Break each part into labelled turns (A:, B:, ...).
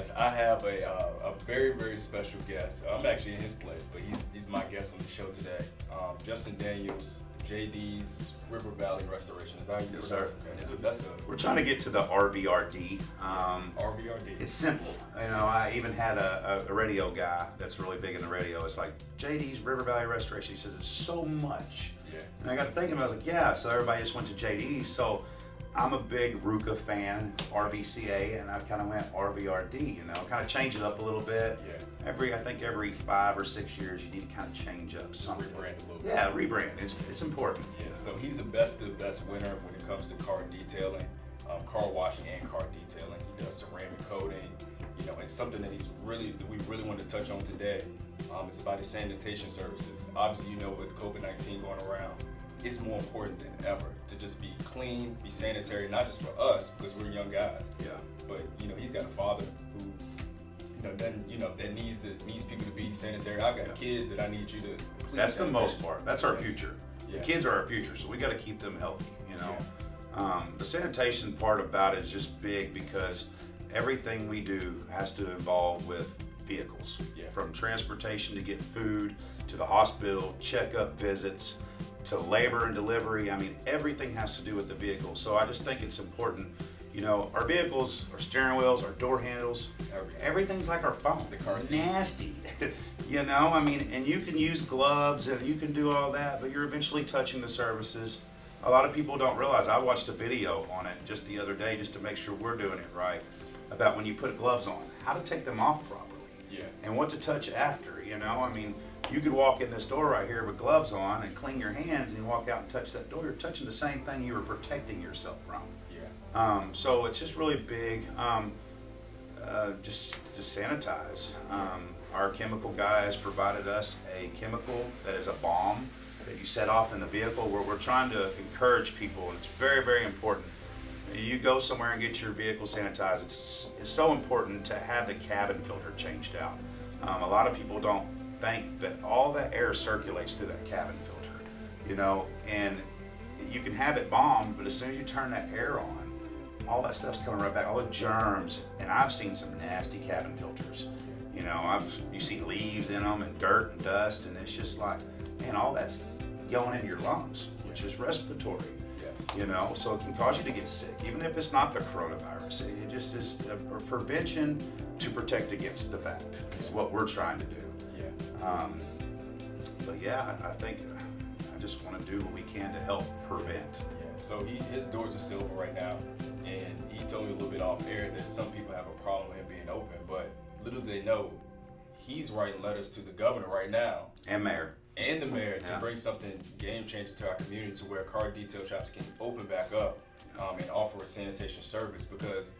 A: Yes, I have a very, very special guest. I'm actually in his place, but he's my guest on the show today. Justin Daniels, JD's River Valley Restoration. Is that how you
B: Yes,
A: pronounce
B: sir.
A: it? That's a
B: We're trying to get to the RVRD.
A: RVRD.
B: It's simple. You know, I even had a radio guy that's really big in the radio. It's like, JD's River Valley Restoration. He says it's so much.
A: Yeah.
B: And I got to thinking about it. I was like, yeah, so everybody just went to JD's. So I'm a big RUCA fan, RVCA, and I kind of went RVRD, you know, kind of change it up a little bit.
A: Yeah.
B: I think every 5 or 6 years, you need to kind of change up something.
A: Rebrand a little bit.
B: Yeah, rebrand. It's important.
A: Yeah, so he's the best of the best winner when it comes to car detailing, car washing and car detailing. He does ceramic coating, you know, and something that we really want to touch on today is about his sanitation services. Obviously, you know, with COVID-19 going around, it's more important than ever to just be clean, be sanitary, not just for us because we're young guys.
B: Yeah.
A: But you know, he's got a father who, that needs people to be sanitary. I've got kids that I need you to.
B: That's the most part. That's our future.
A: Yeah.
B: The kids are our future, so we got to keep them healthy. You know,
A: Yeah.
B: The sanitation part about it is just big because everything we do has to involve with vehicles.
A: Yeah.
B: From transportation to get food to the hospital, checkup visits, to labor and delivery. I mean, everything has to do with the vehicle. So I just think it's important. You know, our vehicles, our steering wheels, our door handles, everything's like our phone.
A: The car seats.
B: Nasty. You know, I mean, and you can use gloves and you can do all that, but you're eventually touching the surfaces. A lot of people don't realize. I watched a video on it just the other day just to make sure we're doing it right, about when you put gloves on, how to take them off properly.
A: Yeah.
B: And what to touch after, you know? I mean, you could walk in this door right here with gloves on and clean your hands and walk out and touch that door. You're touching the same thing you were protecting yourself from.
A: Yeah.
B: So it's just really big, just to sanitize. Our chemical guys provided us a chemical that is a bomb that you set off in the vehicle, where we're trying to encourage people, and it's very, very important. You go somewhere and get your vehicle sanitized. It's so important to have the cabin filter changed out. A lot of people don't think that all that air circulates through that cabin filter, you know, and you can have it bombed, but as soon as you turn that air on, all that stuff's coming right back, all the germs. And I've seen some nasty cabin filters, you know, you see leaves in them and dirt and dust, and it's just like, man, all that's going in your lungs, which is respiratory. You know, so it can cause you to get sick, even if it's not the coronavirus. It just is a prevention to protect against the fact. Is what we're trying to do.
A: Yeah.
B: But yeah, I think I just want to do what we can to help prevent.
A: Yeah. So his doors are still open right now, and he told me a little bit off air that some people have a problem with him being open, but little do they know, he's writing letters to the governor right now
B: And mayor.
A: and the mayor to
B: Yeah.
A: bring something game changing to our community, to where car detail shops can open back up and offer a sanitation service. Because,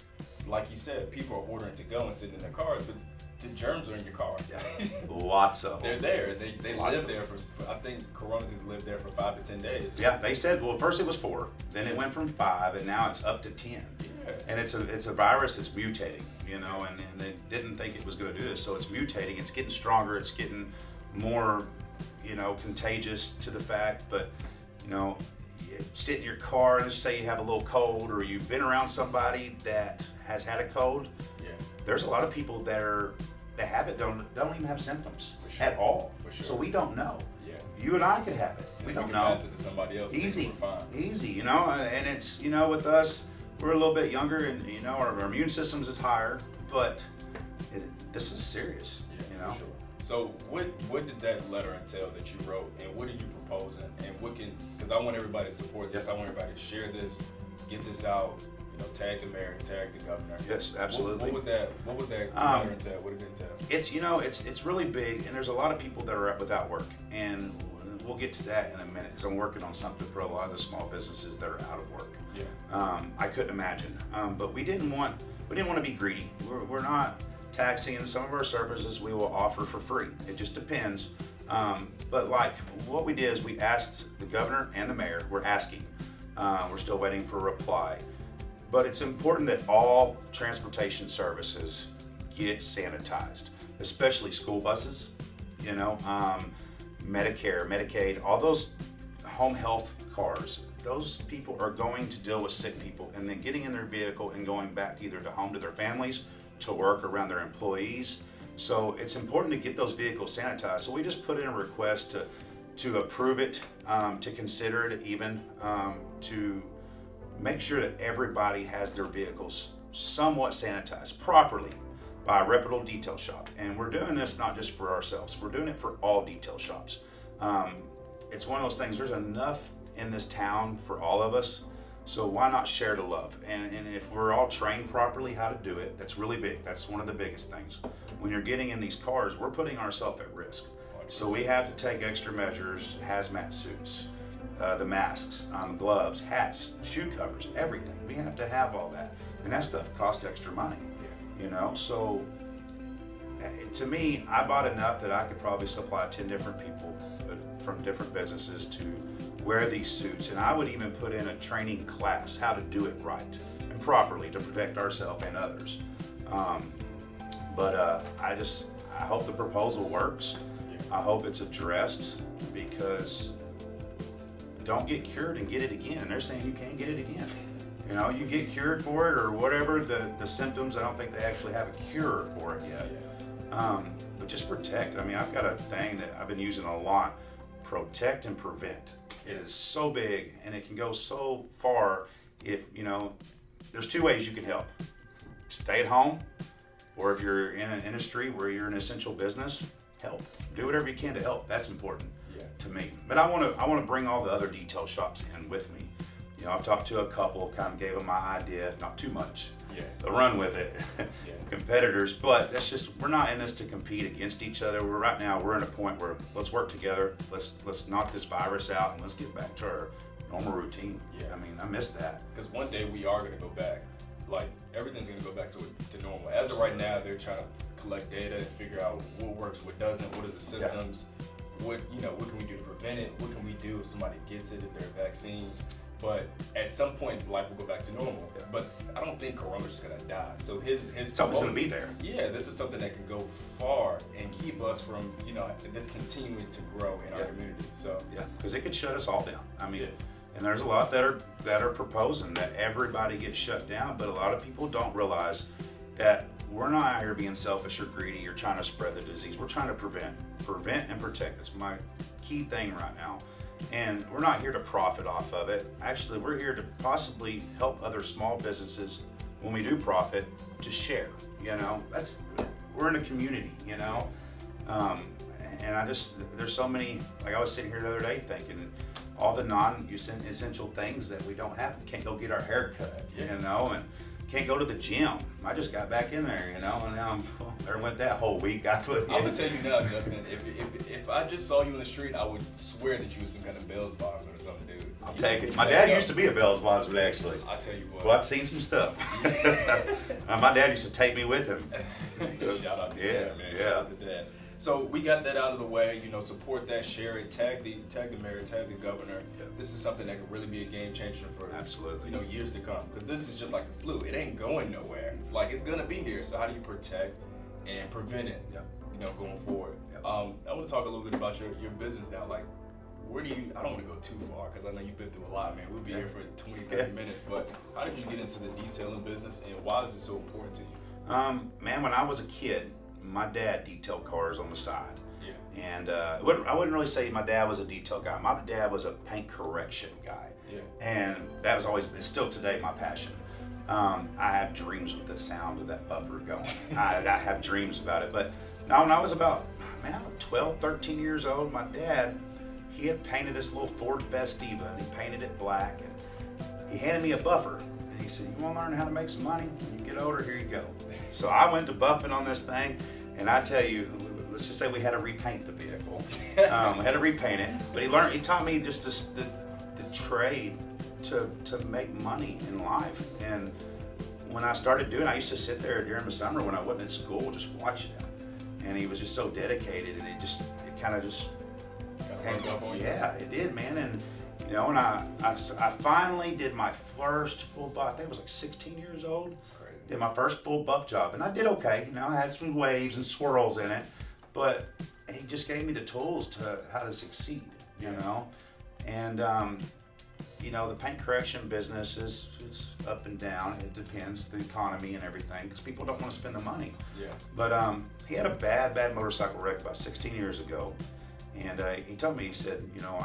A: like you said, people are ordering to go and sitting in their cars, but the germs are in your car.
B: Yeah. Lots of
A: They're
B: them.
A: there. They
B: Lots
A: live
B: of
A: there for, I think Corona could live there for 5 to 10 days.
B: Yeah, they said, well, first it was 4, then it went from 5, and now it's up to 10.
A: Yeah.
B: And it's a virus that's mutating, you know, and they didn't think it was going to do this, so it's mutating. It's getting stronger. It's getting more, you know, contagious to the fact. But, you know, you sit in your car and just say you have a little cold, or you've been around somebody that has had a cold.
A: Yeah.
B: There's a lot of people that have it don't even have symptoms
A: For sure.
B: at all.
A: For sure.
B: So we don't know.
A: Yeah.
B: You and I could have it. We
A: And
B: don't
A: you
B: know.
A: can pass it to somebody else. and
B: Easy,
A: we're fine.
B: easy, you know, and it's, you know, with us, we're a little bit younger, and, you know, our immune systems is higher, but this is serious, you know.
A: For sure. So what did that letter entail that you wrote, and what are you proposing, and what can, because I want everybody to support this, I want everybody to share this, get this out, you know, tag the mayor, tag the governor.
B: Yes, absolutely.
A: What was that letter entail? What did it entail?
B: It's, you know, it's really big, and there's a lot of people that are without work, and we'll get to that in a minute, because I'm working on something for a lot of the small businesses that are out of work.
A: Yeah.
B: I couldn't imagine, but we didn't want to be greedy. We're not taxing, and some of our services we will offer for free. It just depends. But like what we did is we asked the governor and the mayor. We're asking. We're still waiting for a reply. But it's important that all transportation services get sanitized, especially school buses. You know, Medicare, Medicaid, all those home health cars. Those people are going to deal with sick people, and then getting in their vehicle and going back either to home to their families to work around their employees. So it's important to get those vehicles sanitized. So we just put in a request to approve it, to consider it even, to make sure that everybody has their vehicles somewhat sanitized properly by a reputable detail shop. And we're doing this not just for ourselves, we're doing it for all detail shops. It's one of those things, there's enough in this town for all of us, so why not share the love? And if we're all trained properly how to do it, that's really big. That's one of the biggest things. When you're getting in these cars, we're putting ourselves at risk. So we have to take extra measures, hazmat suits, the masks, gloves, hats, shoe covers, everything. We have to have all that. And that stuff costs extra money, you know? So to me, I bought enough that I could probably supply 10 different people from different businesses to wear these suits. And I would even put in a training class, how to do it right and properly to protect ourselves and others. I hope the proposal works. I hope it's addressed, because don't get cured and get it again. And they're saying you can't get it again. You know, you get cured for it or whatever the symptoms. I don't think they actually have a cure for it yet. But just protect. I mean, I've got a thing that I've been using a lot: protect and prevent. It is so big and it can go so far. If you know, there's two ways you can help: stay at home, or if you're in an industry where you're an essential business, help. Do whatever you can to help. That's important to me. But I want to bring all the other detail shops in with me. You know, I've talked to a couple, kind of gave them my idea, not too much. They'll run with it. Competitors, but that's just, we're not in this to compete against each other. Right now we're in a point where let's work together. Let's knock this virus out and let's get back to our normal routine. I mean, I miss that.
A: Because one day we are going to go back. Like, everything's going to go back to normal. As of right now, they're trying to collect data and figure out what works, what doesn't, what are the symptoms, what can we do to prevent it, what can we do if somebody gets it, is there a vaccine? But at some point, life will go back to normal. But I don't think Corona's just gonna die. So his
B: something's gonna be there.
A: Yeah, this is something that can go far and keep us from this continuing to grow in our community. So
B: because it could shut us all down. I mean, and there's a lot that are proposing that everybody gets shut down, but a lot of people don't realize that we're not out here being selfish or greedy or trying to spread the disease. We're trying to prevent and protect. That's my key thing right now. And we're not here to profit off of it. Actually, we're here to possibly help other small businesses when we do profit to share. You know, we're in a community. You know, and there's so many. Like I was sitting here the other day thinking, all the non-essential things that we don't have. We can't go get our hair cut. You know, and can't go to the gym. I just got back in there, and now there went that whole week. I'm
A: gonna tell you now, Justin. If I just saw you in the street, I would swear that you was some kind of Bell's bondsman or something, dude.
B: I'll take it. My dad used to be a Bell's bondsman, actually.
A: I tell you what.
B: Well, I've seen some stuff. My dad used to take me with him.
A: Shout out to Dad, man. Shout out to Dad. So we got that out of the way. Support that, share it, tag the mayor, tag the governor. This is something that could really be a game changer for years to come. Because this is just like the flu; it ain't going nowhere. Like, it's gonna be here. So how do you protect and prevent it? Going forward. I want to talk a little bit about your business now. Like, where do you? I don't want to go too far because I know you've been through a lot, man. We'll be here for 20, 30 minutes. But how did you get into the detailing business, and why is it so important to you?
B: Man, when I was a kid, my dad detailed cars on the side. And I wouldn't really say my dad was a detail guy. My dad was a paint correction guy. And that was always, it's still today, my passion. I have dreams with the sound of that buffer going. I have dreams about it. But now when I was about, 12, 13 years old, my dad, he had painted this little Ford Festiva, and he painted it black. And he handed me a buffer. And he said, "You want to learn how to make some money? When you get older, here you go." So I went to buffing on this thing, and I tell you, let's just say we had to repaint the vehicle. We had to repaint it, but he taught me just the trade to make money in life. And when I started doing it, I used to sit there during the summer when I wasn't in school, just watching him. And he was just so dedicated, and it kind of came up on you. Yeah, it did, man. And and I finally did my first full buff. I think I was like 16 years old. Crazy. Did my first full buff job, and I did okay. I had some waves and swirls in it, but he just gave me the tools to how to succeed. And you know, the paint correction business is it's up and down. It depends, the economy and everything, because people don't want to spend the money.
A: Yeah.
B: But he had a bad motorcycle wreck about 16 years ago, and he told me, he said, you know,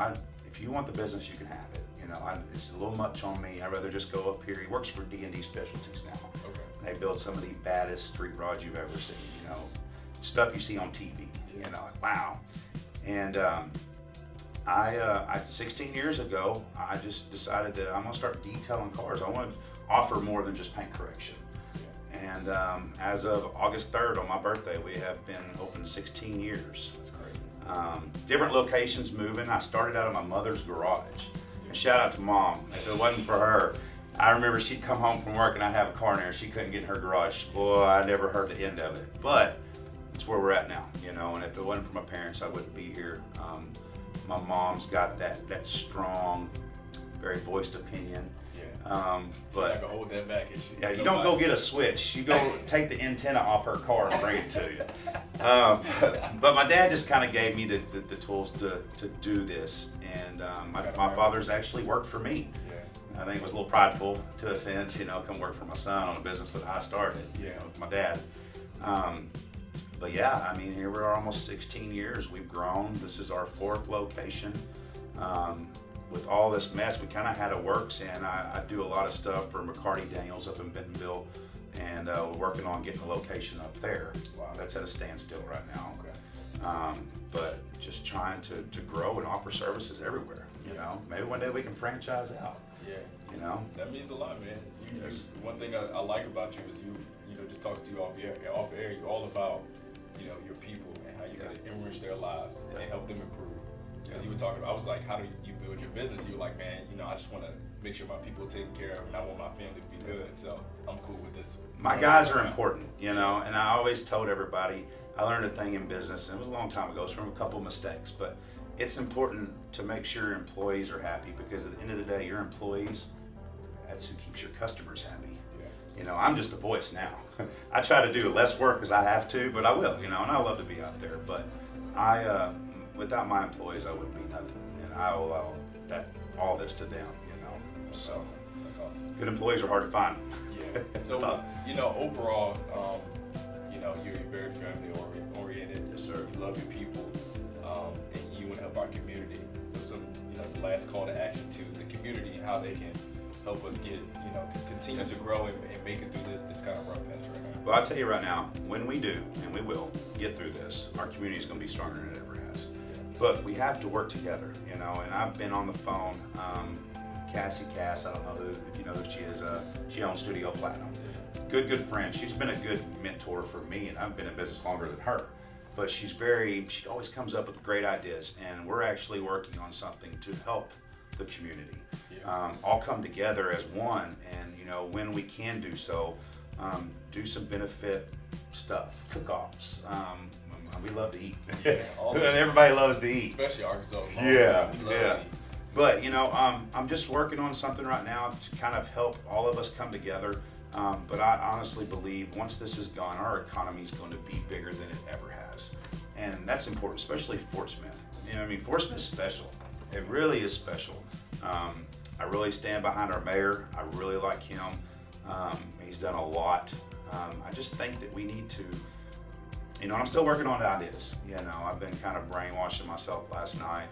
B: if you want the business, you can have it. You know, it's a little much on me. I'd rather just go up here. He works for D&D Specialties now.
A: Okay.
B: They build some of the baddest street rods you've ever seen. You know, stuff you see on TV. You know, like, wow. And I 16 years ago, I just decided that I'm gonna start detailing cars. I want to offer more than just paint correction. And as of August 3rd, on my birthday, we have been open 16 years.
A: That's great.
B: Different locations moving. I started out of my mother's garage. And shout out to Mom. If it wasn't for her, I remember she'd come home from work and I'd have a car in there. She couldn't get in her garage. Boy, I never heard the end of it. But it's where we're at now, you know. And if it wasn't for my parents, I wouldn't be here. My mom's got that strong, very voiced opinion. But
A: I can hold that back, is she?
B: Yeah, you don't go get a switch. You go take the antenna off her car and bring it to you. But my dad just kind of gave me the tools to do this, and my father's actually worked for me. I think it was a little prideful to a sense, you know, come work for my son on a business that I started, you know, with my dad. But yeah, I mean, here we are almost 16 years. We've grown. This is our 4th location. With all this mess, we kind of had a works, and I do a lot of stuff for McCarty Daniels up in Bentonville, and we're working on getting a location up there. Wow. That's at a standstill right now. Okay. But just trying to grow and offer services everywhere. You know, maybe one day we can franchise out.
A: Yeah.
B: You know,
A: that means a lot, man. One thing I like about you is you know, just talking to you off air, you're all about, you know, your people and how you can enrich their lives and help them improve. Because you were talking about, I was like, how do you build your business? You were like, man, you know, I just want to make sure my people are taken care of, and I want my family to be good, so I'm cool with this.
B: My guys are important, you know, and I always told everybody, I learned a thing in business, and it was a long time ago, it's from a couple of mistakes, but it's important to make sure your employees are happy, because at the end of the day, your employees, that's who keeps your customers happy. You know, I'm just a voice now. I try to do less work because I have to, but I will, you know, and I love to be out there, but without my employees, I wouldn't be nothing, and I owe all this to them, you know. So
A: awesome. That's awesome.
B: Good employees are hard to find.
A: Yeah. So you know, overall, you know, you're very family oriented.
B: Yes, sir.
A: You love your people, and you want to help our community. What's some, you know, the last call to action to the community, how they can help us get, you know, continue to grow and make it through this kind of rough patch right now?
B: Well, I'll tell you right now, when we do, and we will, get through this, our community is going to be stronger than it ever has. But we have to work together, you know, and I've been on the phone, Cassie Cass, I don't know if you know who she is, she owns Studio Platinum. Good friend. She's been a good mentor for me, and I've been in business longer than her. But she always comes up with great ideas, and we're actually working on something to help the community. All come together as one, and you know, when we can do so, do some benefit stuff, cook-offs. We love to eat.
A: Yeah,
B: everybody loves to eat.
A: Especially Arkansas.
B: Yeah. But you know, I'm just working on something right now to kind of help all of us come together. But I honestly believe once this is gone, our economy is going to be bigger than it ever has, and that's important, especially Fort Smith. You know, I mean, Fort Smith is special. It really is special. I really stand behind our mayor. I really like him. He's done a lot. I just think that we need to, you know, I'm still working on the ideas. You know, I've been kind of brainwashing myself last night,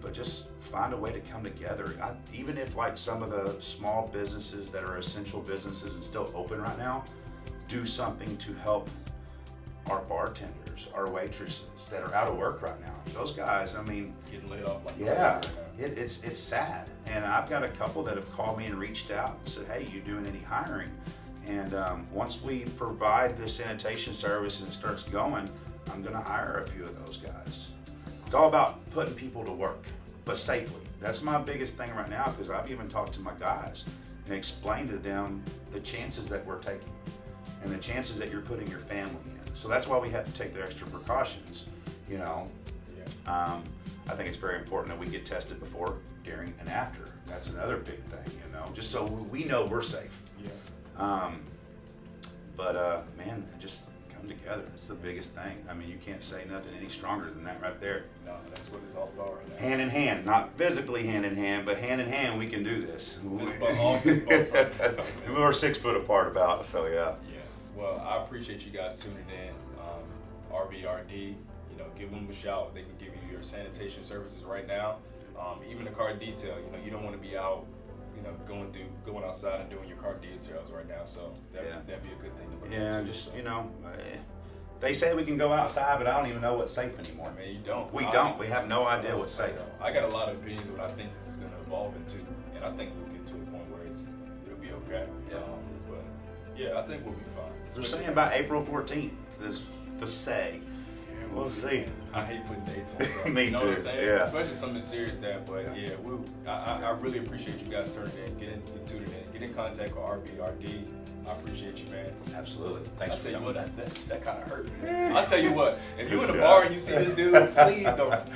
B: but just find a way to come together. Even if like some of the small businesses that are essential businesses and still open right now, do something to help our bartenders, our waitresses that are out of work right now. Those guys, I mean,
A: getting laid off like
B: it's sad. And I've got a couple that have called me and reached out and said, hey, you doing any hiring? And once we provide the sanitation service and it starts going, I'm gonna hire a few of those guys. It's all about putting people to work, but safely. That's my biggest thing right now, because I've even talked to my guys and explained to them the chances that we're taking and the chances that you're putting your family in. So that's why we have to take the extra precautions, you know. I think it's very important that we get tested before, during, and after. That's another big thing, you know, just so we know we're safe.
A: Yeah.
B: But man, just working together. It's the biggest thing. I mean, you can't say nothing any stronger than that right there.
A: No, that's what it's all about right now.
B: Hand in hand, not physically hand in hand, but hand in hand, we can do this.
A: All fist bumps right now.
B: We're 6 foot apart about, so yeah.
A: Yeah. Well, I appreciate you guys tuning in. RVRD, give them a shout. They can give you your sanitation services right now. Even the car detail, you don't want to be out, going outside and doing your car details right now. So that'd be a good thing to look into.
B: Just, they say we can go outside, but I don't even know what's safe anymore.
A: I mean, you don't.
B: We don't. We have no idea what's safe.
A: I got a lot of opinions what I think this is going to evolve into, and I think we'll get to a point where it'll be okay.
B: Yeah.
A: But yeah, I think we'll be fine.
B: They're saying about April 14th is the say.
A: Yeah,
B: We'll see.
A: I hate putting dates on stuff.
B: Me
A: you know
B: too.
A: What I'm saying?
B: Yeah.
A: Especially something serious that. But I really appreciate you guys tuning in, get in contact with RVRD. I appreciate you, man.
B: Absolutely. Thanks for coming.
A: That kind of hurt, man. I'll tell you what. If you're in a bar and you see this dude, please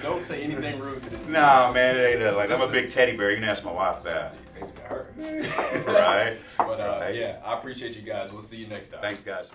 A: don't say anything rude to this dude.
B: No, man, it ain't like I'm a big teddy bear. You can ask my wife that.
A: Maybe that hurt.
B: Right.
A: But yeah, I appreciate you guys. We'll see you next time.
B: Thanks, guys.